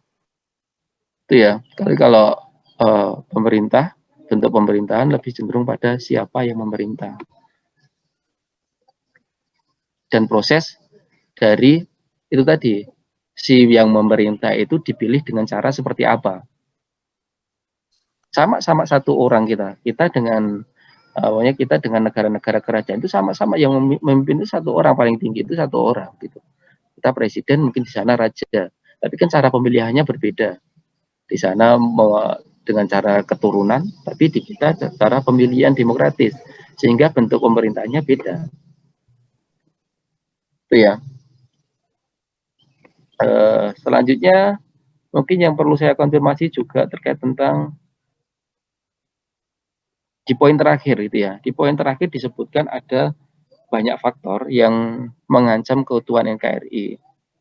Itu ya. Kalau pemerintah, bentuk pemerintahan lebih cenderung pada siapa yang memerintah. Dan proses dari itu tadi, si yang memerintah itu dipilih dengan cara seperti apa. Sama-sama satu orang kita dengan kita dengan negara-negara kerajaan itu sama-sama yang memimpin itu satu orang, paling tinggi itu satu orang gitu. Kita presiden, mungkin di sana raja, tapi kan cara pemilihannya berbeda. Di sana dengan cara keturunan, tapi di kita cara pemilihan demokratis, sehingga bentuk pemerintahnya beda. Itu ya. Selanjutnya mungkin yang perlu saya konfirmasi juga terkait tentang di poin terakhir itu ya. Di poin terakhir disebutkan ada banyak faktor yang mengancam keutuhan NKRI.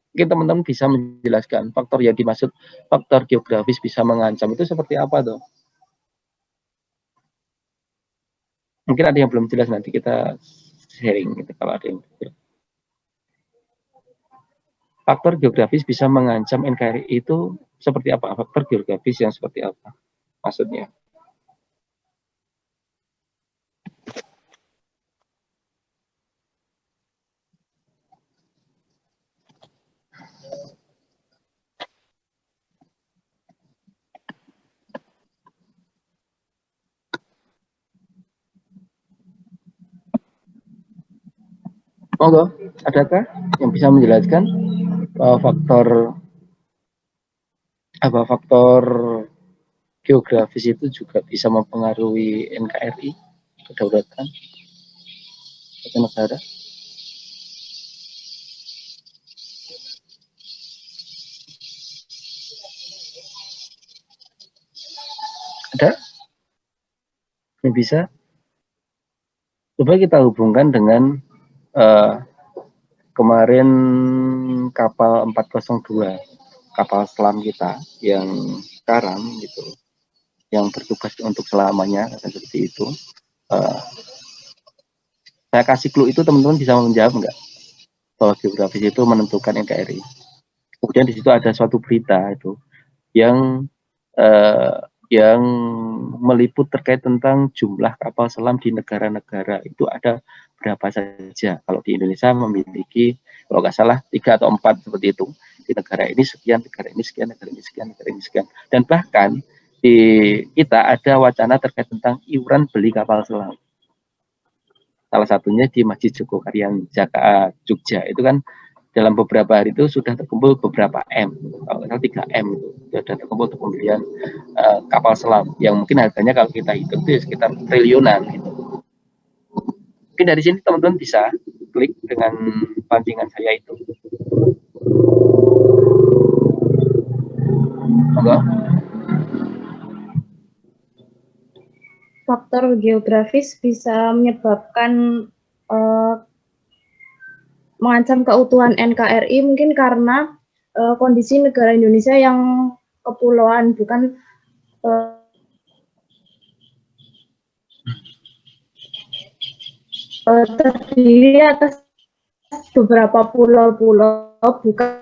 Mungkin teman-teman bisa menjelaskan faktor yang dimaksud faktor geografis bisa mengancam itu seperti apa tuh? Mungkin ada yang belum jelas, nanti kita sharing gitu kalau ada yang jelas. Faktor geografis bisa mengancam NKRI itu seperti apa? Faktor geografis yang seperti apa maksudnya? Monggo, adakah yang bisa menjelaskan faktor geografis itu juga bisa mempengaruhi NKRI, kedaulatan satu negara? Ada yang bisa? Coba kita hubungkan dengan kemarin kapal 402, kapal selam kita yang karam gitu, yang bertugas untuk selamanya, seperti itu. Saya kasih clue itu, teman-teman bisa menjawab nggak bahwa geografis itu menentukan NKRI. Kemudian di situ ada suatu berita itu yang meliput terkait tentang jumlah kapal selam di negara-negara itu ada berapa saja. Kalau di Indonesia memiliki, kalau nggak salah 3 atau 4 seperti itu. Di negara ini sekian, negara ini sekian, negara ini sekian, negara ini sekian. Dan bahkan di kita ada wacana terkait tentang iuran beli kapal selam. Salah satunya di Masjid Jogokarian Jogja itu kan dalam beberapa hari itu sudah terkumpul beberapa M, kalau nggak salah 3 M itu sudah terkumpul untuk pembelian kapal selam yang mungkin harganya kalau kita hitung itu sekitar triliunan gitu. Mungkin dari sini teman-teman bisa klik dengan pancingan saya itu. Enggak? Faktor geografis bisa menyebabkan mengancam keutuhan NKRI mungkin karena kondisi negara Indonesia yang kepulauan, bukan terdiri atas beberapa pulau-pulau, bukan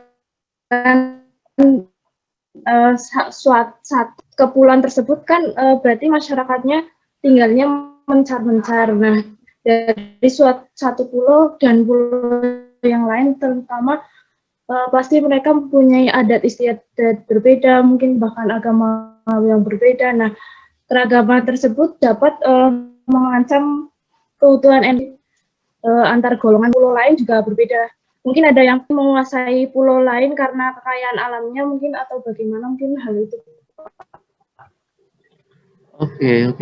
suatu kepulauan tersebut kan berarti masyarakatnya tinggalnya mencar-mencar. Nah, dari satu pulau dan pulau yang lain terutama pasti mereka mempunyai adat istiadat berbeda, mungkin bahkan agama yang berbeda. Nah, keragaman tersebut dapat mengancam keutuhan antar golongan pulau lain juga berbeda. Mungkin ada yang menguasai pulau lain karena kekayaan alamnya mungkin atau bagaimana, mungkin hal itu. Oke.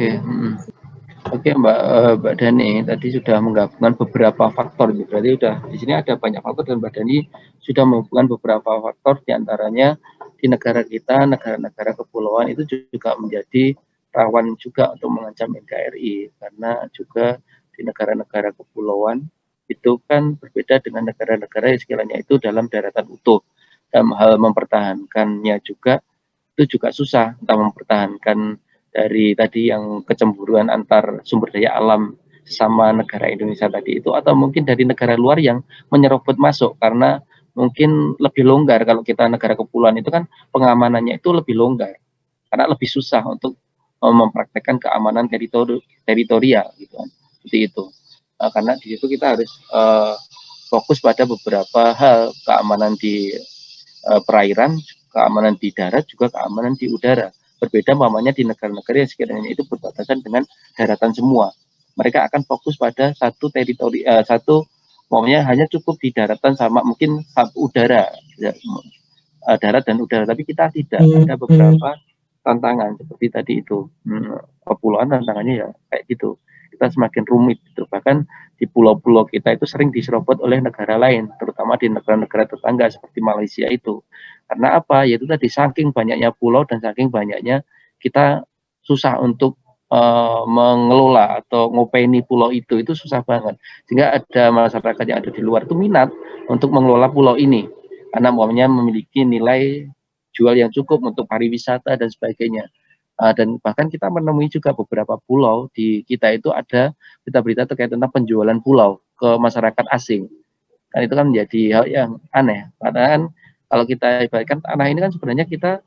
Oke Mbak Dani tadi sudah menggabungkan beberapa faktor, berarti sudah di sini ada banyak faktor dan Mbak Dani sudah menghubungkan beberapa faktor, diantaranya di negara kita, negara-negara kepulauan itu juga menjadi rawan juga untuk mengancam NKRI, karena juga di negara-negara kepulauan itu kan berbeda dengan negara-negara yang sekiranya itu dalam daratan utuh. Dalam hal mempertahankannya juga itu juga susah, entah mempertahankan dari tadi yang kecemburuan antar sumber daya alam sama negara Indonesia tadi itu, atau mungkin dari negara luar yang menyerobot masuk karena mungkin lebih longgar. Kalau kita negara kepulauan itu kan pengamanannya itu lebih longgar karena lebih susah untuk mempraktekkan keamanan teritorial gitu kan, seperti itu. Karena di situ kita harus fokus pada beberapa hal, keamanan di perairan, keamanan di darat, juga keamanan di udara. Berbeda umpamanya di negara-negara yang sekiranya itu berbatasan dengan daratan semua. Mereka akan fokus pada satu teritori, satu umpamanya hanya cukup di daratan sama mungkin satu udara, darat dan udara. Tapi kita tidak, ada beberapa tantangan seperti tadi itu. Kepulauan tantangannya ya kayak gitu. Kita semakin rumit gitu. Bahkan di pulau-pulau kita itu sering diserobot oleh negara lain, terutama di negara-negara tetangga seperti Malaysia itu. Karena apa? Yaitu tadi saking banyaknya pulau dan saking banyaknya kita susah untuk mengelola atau ngopeni pulau itu susah banget. Sehingga ada masyarakat yang ada di luar itu minat untuk mengelola pulau ini karena umpamanya memiliki nilai jual yang cukup untuk pariwisata dan sebagainya. Dan bahkan kita menemui juga beberapa pulau di kita itu ada berita-berita terkait tentang penjualan pulau ke masyarakat asing. Kan itu kan menjadi hal yang aneh. Karena kan kalau kita ibaratkan tanah ini kan sebenarnya kita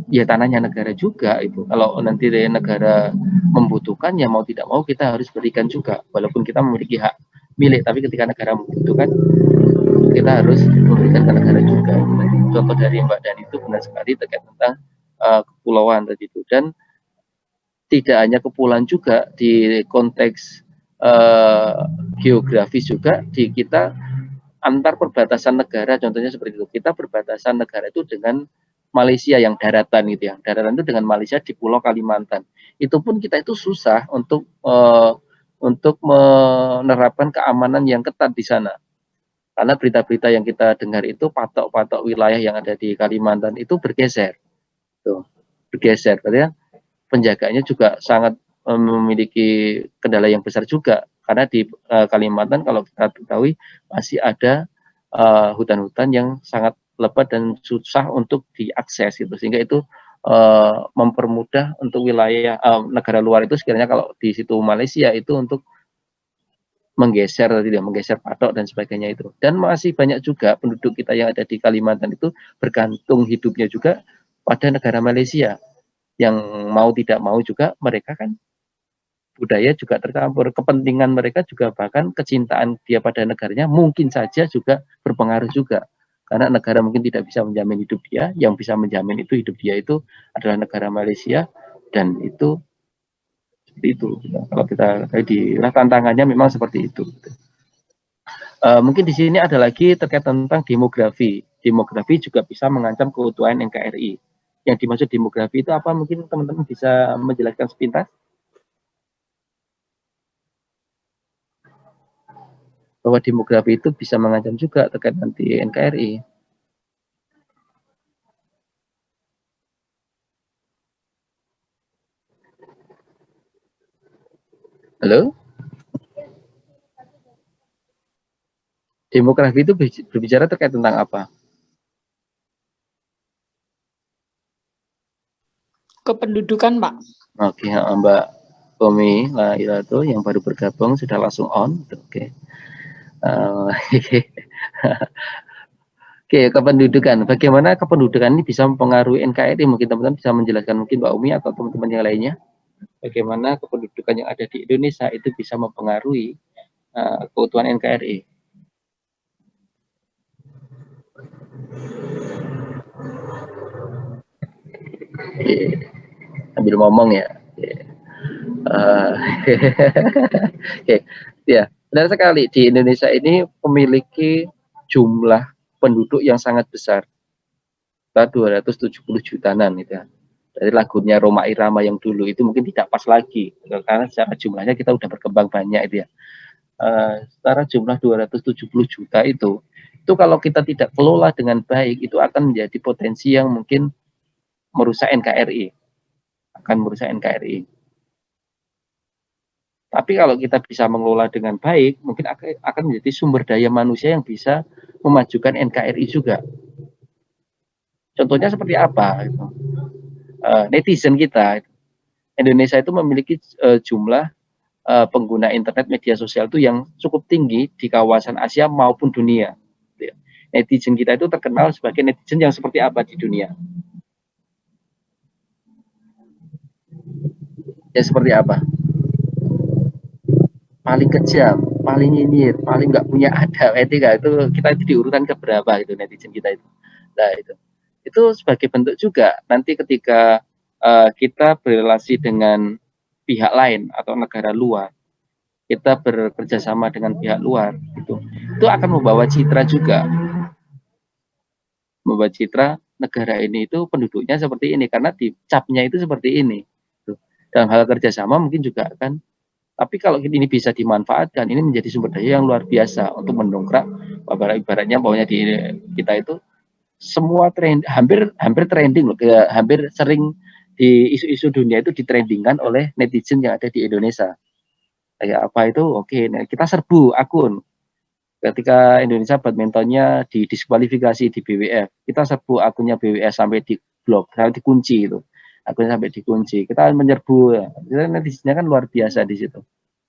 ya tanahnya negara juga itu. Kalau nanti negara membutuhkan ya mau tidak mau kita harus berikan juga. Walaupun kita memiliki hak milik, tapi ketika negara membutuhkan kita harus memberikan ke negara juga. Contoh dari Mbak Dani itu benar sekali terkait tentang kepulauan tadi itu, dan tidak hanya kepulauan juga di konteks geografis juga di kita antar perbatasan negara, contohnya seperti itu. Kita perbatasan negara itu dengan Malaysia yang daratan gitu ya. Daratan itu dengan Malaysia di Pulau Kalimantan. Itu pun kita itu susah untuk menerapkan keamanan yang ketat di sana. Karena berita-berita yang kita dengar itu patok-patok wilayah yang ada di Kalimantan itu bergeser. Tuh, bergeser. Karena penjagaannya juga sangat memiliki kendala yang besar juga. Karena di Kalimantan kalau kita ketahui masih ada hutan-hutan yang sangat lebat dan susah untuk diakses gitu, sehingga itu mempermudah untuk wilayah negara luar itu sekiranya kalau di situ Malaysia itu untuk menggeser patok dan sebagainya itu. Dan masih banyak juga penduduk kita yang ada di Kalimantan itu bergantung hidupnya juga pada negara Malaysia, yang mau tidak mau juga mereka kan budaya juga tercampur, kepentingan mereka juga, bahkan kecintaan dia pada negaranya mungkin saja juga berpengaruh juga. Karena negara mungkin tidak bisa menjamin hidup dia, yang bisa menjamin itu hidup dia itu adalah negara Malaysia, dan itu seperti itu. Kalau kita tantangannya memang seperti itu. Mungkin di sini ada lagi terkait tentang demografi. Demografi juga bisa mengancam keutuhan NKRI. Yang dimaksud demografi itu apa? Mungkin teman-teman bisa menjelaskan sepintas. Bahwa demografi itu bisa mengancam juga terkait nanti NKRI. Halo? Demografi itu berbicara terkait tentang apa? Kependudukan, Pak. Oke, Mbak Komi Lahirato yang baru bergabung sudah langsung on. Oke. Oke, kependudukan. Bagaimana kependudukan ini bisa mempengaruhi NKRI? Mungkin teman-teman bisa menjelaskan, mungkin Mbak Umi atau teman-teman yang lainnya. Bagaimana kependudukan yang ada di Indonesia itu bisa mempengaruhi keutuhan NKRI? Sambil ngomong ya. Oke, ya benar sekali, di Indonesia ini memiliki jumlah penduduk yang sangat besar, 270 jutaan gitu ya. Dari lagunya Roma Irama yang dulu itu mungkin tidak pas lagi karena secara jumlahnya kita udah berkembang banyak itu ya. Secara jumlah 270 juta itu kalau kita tidak kelola dengan baik itu akan menjadi potensi yang mungkin merusak NKRI, akan merusak NKRI. Tapi kalau kita bisa mengelola dengan baik, mungkin akan menjadi sumber daya manusia yang bisa memajukan NKRI juga. Contohnya seperti apa? Netizen kita, Indonesia itu memiliki jumlah pengguna internet media sosial itu yang cukup tinggi di kawasan Asia maupun dunia. Netizen kita itu terkenal sebagai netizen yang seperti apa di dunia? Ya seperti apa? Paling kejam, paling nyinyir, paling nggak punya adab, etika itu kita di urutan keberapa itu netizen kita itu. Nah itu sebagai bentuk juga nanti ketika kita berrelasi dengan pihak lain atau negara luar, kita bekerja sama dengan pihak luar, itu akan membawa citra juga, membawa citra negara ini itu penduduknya seperti ini karena dicapnya itu seperti ini. Dalam hal kerjasama mungkin juga akan. Tapi kalau ini bisa dimanfaatkan, ini menjadi sumber daya yang luar biasa untuk mendongkrak, ibaratnya bahwa di kita itu semua trend, hampir trending loh, hampir sering di isu-isu dunia itu ditrendingkan oleh netizen yang ada di Indonesia. Kayak apa itu? Oke, nah kita serbu akun. Ketika Indonesia badmintonnya didiskualifikasi di BWF, kita serbu akunnya BWF sampai di blok, sampai dikunci itu. Akunnya sampai dikunci. Kita menyerbu, ya. Netizennya kan luar biasa di situ.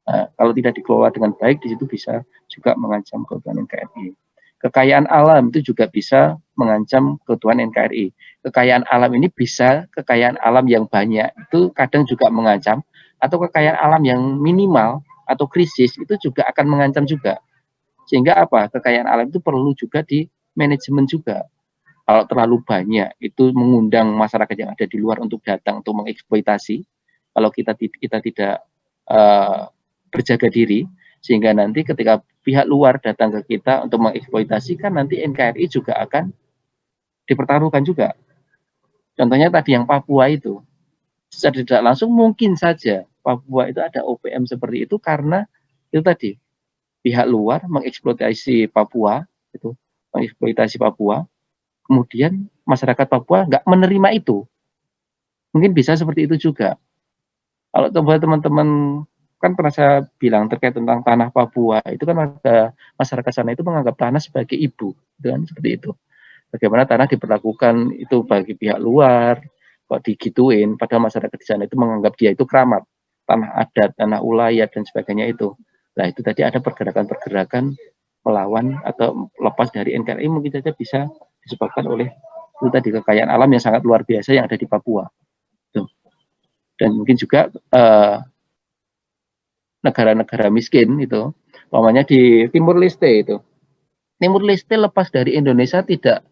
Nah, kalau tidak dikelola dengan baik, di situ bisa juga mengancam keutuhan NKRI. Kekayaan alam itu juga bisa mengancam keutuhan NKRI. Kekayaan alam ini bisa kekayaan alam yang banyak, itu kadang juga mengancam, atau kekayaan alam yang minimal atau krisis itu juga akan mengancam juga. Sehingga apa? Kekayaan alam itu perlu juga di manajemen juga. Kalau terlalu banyak itu mengundang masyarakat yang ada di luar untuk datang untuk mengeksploitasi. Kalau kita tidak berjaga diri, sehingga nanti ketika pihak luar datang ke kita untuk mengeksploitasi, kan nanti NKRI juga akan dipertaruhkan juga. Contohnya tadi yang Papua itu, secara tidak langsung mungkin saja Papua itu ada OPM seperti itu karena itu tadi pihak luar mengeksploitasi Papua, kemudian masyarakat Papua nggak menerima itu. Mungkin bisa seperti itu juga. Kalau teman-teman kan pernah saya bilang terkait tentang tanah Papua, itu kan masyarakat sana itu menganggap tanah sebagai ibu, kan seperti itu. Bagaimana tanah diperlakukan itu bagi pihak luar, kok digituin, padahal masyarakat di sana itu menganggap dia itu keramat, tanah adat, tanah ulayat dan sebagainya itu. Nah itu tadi ada pergerakan-pergerakan melawan atau lepas dari NKRI mungkin saja bisa disebabkan oleh itu tadi kekayaan alam yang sangat luar biasa yang ada di Papua. Tuh. Dan mungkin juga negara-negara miskin itu, umpamanya di Timur Leste itu. Timur Leste lepas dari Indonesia tidak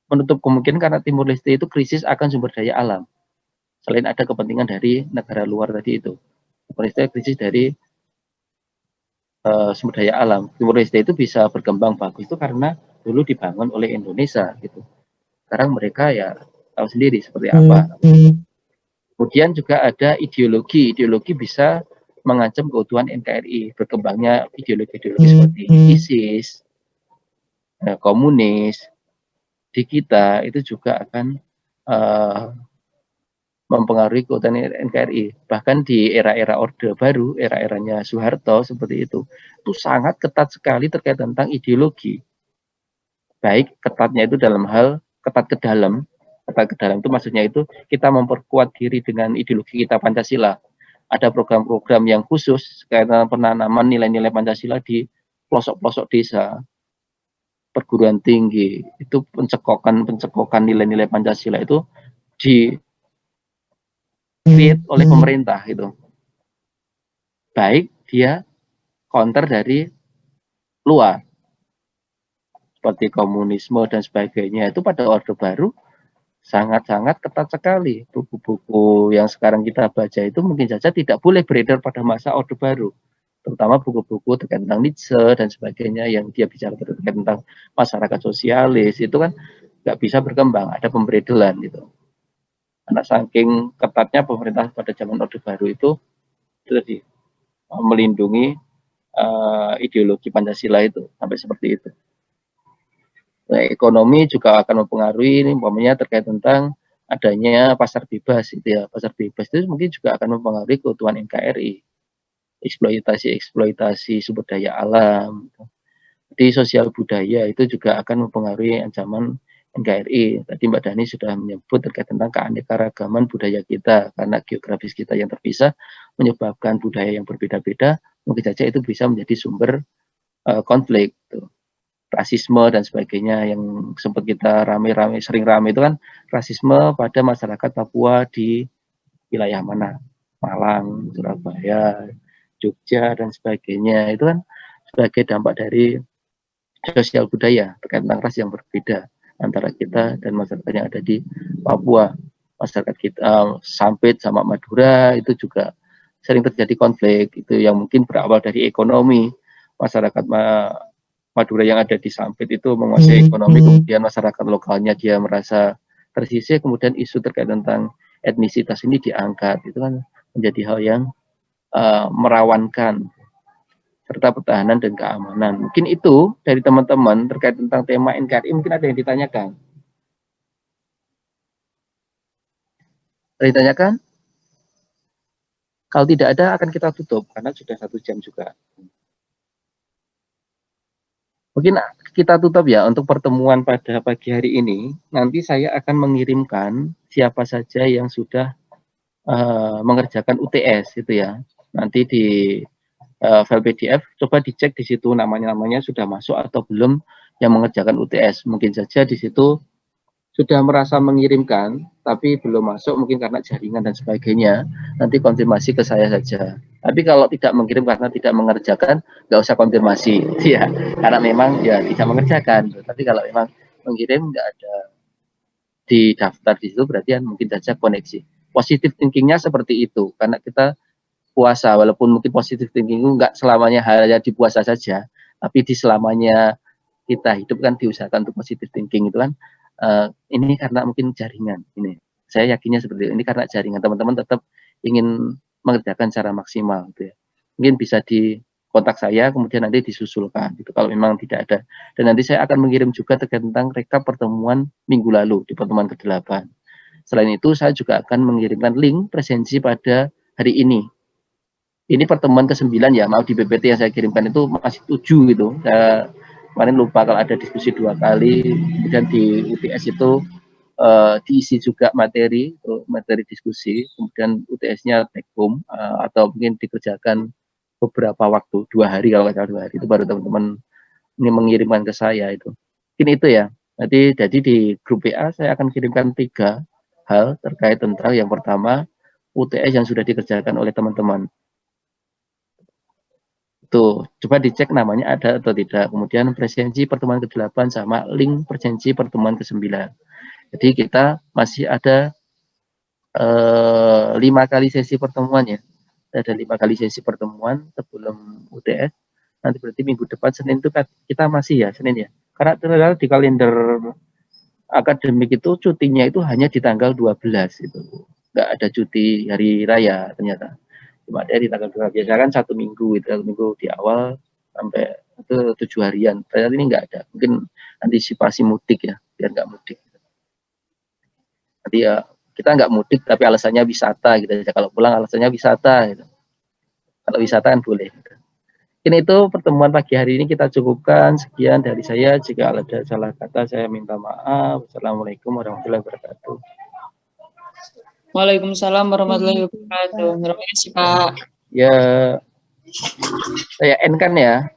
menutup kemungkinan karena Timur Leste itu krisis akan sumber daya alam. Selain ada kepentingan dari negara luar tadi itu. Timur Leste krisis dari sumber daya alam. Timur Leste itu bisa berkembang bagus itu karena dulu dibangun oleh Indonesia gitu. Sekarang mereka ya tahu sendiri seperti apa. Kemudian juga ada ideologi bisa mengancam keutuhan NKRI, berkembangnya ideologi-ideologi seperti ISIS, komunis di kita itu juga akan mempengaruhi keutuhan NKRI. Bahkan di era-era Orde Baru, era-eranya Soeharto seperti itu sangat ketat sekali terkait tentang ideologi. Baik ketatnya itu dalam hal ketat ke dalam itu maksudnya itu kita memperkuat diri dengan ideologi kita Pancasila. Ada program-program yang khusus karena penanaman nilai-nilai Pancasila di pelosok-pelosok desa, perguruan tinggi, itu pencekokan nilai-nilai Pancasila itu di create oleh pemerintah itu. Baik dia counter dari luar seperti komunisme dan sebagainya itu pada Orde Baru sangat-sangat ketat sekali. Buku-buku yang sekarang kita baca itu mungkin saja tidak boleh beredar pada masa Orde Baru. Terutama buku-buku terkait tentang Nietzsche dan sebagainya yang dia bicara terkait tentang masyarakat sosialis. Itu kan nggak bisa berkembang, ada pemberedelan gitu. Karena saking ketatnya pemerintah pada zaman Orde Baru itu tadi melindungi ideologi Pancasila itu sampai seperti itu. Nah, ekonomi juga akan mempengaruhi, ini umpamanya terkait tentang adanya pasar bebas itu ya. Pasar bebas itu mungkin juga akan mempengaruhi keutuhan NKRI. Eksploitasi sumber daya alam. Jadi sosial budaya itu juga akan mempengaruhi ancaman NKRI. Tadi Mbak Dhani sudah menyebut terkait tentang keanekaragaman budaya kita, karena geografis kita yang terpisah menyebabkan budaya yang berbeda-beda, mungkin saja itu bisa menjadi sumber konflik. Rasisme dan sebagainya yang sempat kita sering rame itu kan rasisme pada masyarakat Papua di wilayah mana? Malang, Surabaya, Jogja dan sebagainya. Itu kan sebagai dampak dari sosial budaya terkait tentang ras yang berbeda antara kita dan masyarakat yang ada di Papua. Masyarakat kita Sampit sama Madura itu juga sering terjadi konflik itu yang mungkin berawal dari ekonomi. Masyarakat Madura yang ada di Sampit itu menguasai ekonomi, kemudian masyarakat lokalnya dia merasa tersisih, kemudian isu terkait tentang etnisitas ini diangkat. Itu kan menjadi hal yang merawankan serta pertahanan dan keamanan. Mungkin itu dari teman-teman terkait tentang tema NKRI, mungkin ada yang ditanyakan. Ada yang ditanyakan? Kalau tidak ada akan kita tutup karena sudah 1 jam juga. Mungkin kita tutup ya untuk pertemuan pada pagi hari ini. Nanti saya akan mengirimkan siapa saja yang sudah mengerjakan UTS itu ya. Nanti di file PDF coba dicek di situ namanya sudah masuk atau belum yang mengerjakan UTS. Mungkin saja di situ sudah merasa mengirimkan tapi belum masuk mungkin karena jaringan dan sebagainya. Nanti konfirmasi ke saya saja. Tapi kalau tidak mengirim karena tidak mengerjakan, nggak usah konfirmasi, ya. Karena memang ya tidak mengerjakan. Tapi kalau memang mengirim nggak ada di daftar di situ, berarti kan mungkin saja koneksi. Positif thinkingnya seperti itu, karena kita puasa, walaupun mungkin positif thinking itu nggak selamanya hanya di puasa saja, tapi di selamanya kita hidup kan diusahakan untuk positif thinking itu kan. Ini karena mungkin jaringan ini. Saya yakinnya seperti ini karena jaringan teman-teman tetap ingin mengerjakan secara maksimal gitu ya. Mungkin bisa di kontak saya kemudian nanti disusulkan gitu kalau memang tidak ada. Dan nanti saya akan mengirim juga terkait tentang rekap pertemuan minggu lalu di pertemuan ke-8. Selain itu saya juga akan mengirimkan link presensi pada hari ini. Ini pertemuan ke-9 ya, maaf di PPT yang saya kirimkan itu masih 7 gitu. Saya kemarin lupa kalau ada diskusi 2 kali, kemudian di UTS itu diisi juga materi diskusi, kemudian UTS-nya take home atau mungkin dikerjakan beberapa waktu, 2 hari kalau nggak salah 2 hari itu baru teman-teman ini mengirimkan ke saya itu. Mungkin itu ya. Jadi di grup WA saya akan kirimkan 3 hal terkait tentang yang pertama UTS yang sudah dikerjakan oleh teman-teman. Tuh, coba dicek namanya ada atau tidak. Kemudian presensi pertemuan ke-8 sama link presensi pertemuan ke-9. Jadi kita masih ada 5 kali sesi pertemuannya. Ada 5 kali sesi pertemuan sebelum UTS. Nanti berarti minggu depan Senin itu kita masih ya Senin ya. Karena ternyata di kalender akademik itu cutinya itu hanya di tanggal 12 itu. Nggak ada cuti hari raya ternyata. Cuma ada di tanggal 2 biasa kan 1 minggu itu, 1 minggu di awal sampai itu 7 harian. Ternyata ini nggak ada. Mungkin antisipasi mudik ya, biar nggak mudik. Nanti ya kita nggak mudik tapi alasannya wisata gitu aja. Kalau pulang alasannya wisata gitu. Kalau wisata kan boleh. Gitu. Ini itu pertemuan pagi hari ini kita cukupkan. Sekian dari saya. Jika ada salah kata saya minta maaf. Wassalamualaikum warahmatullahi wabarakatuh. Waalaikumsalam warahmatullahi wabarakatuh. Terima kasih, Pak. Ya, saya N kan ya.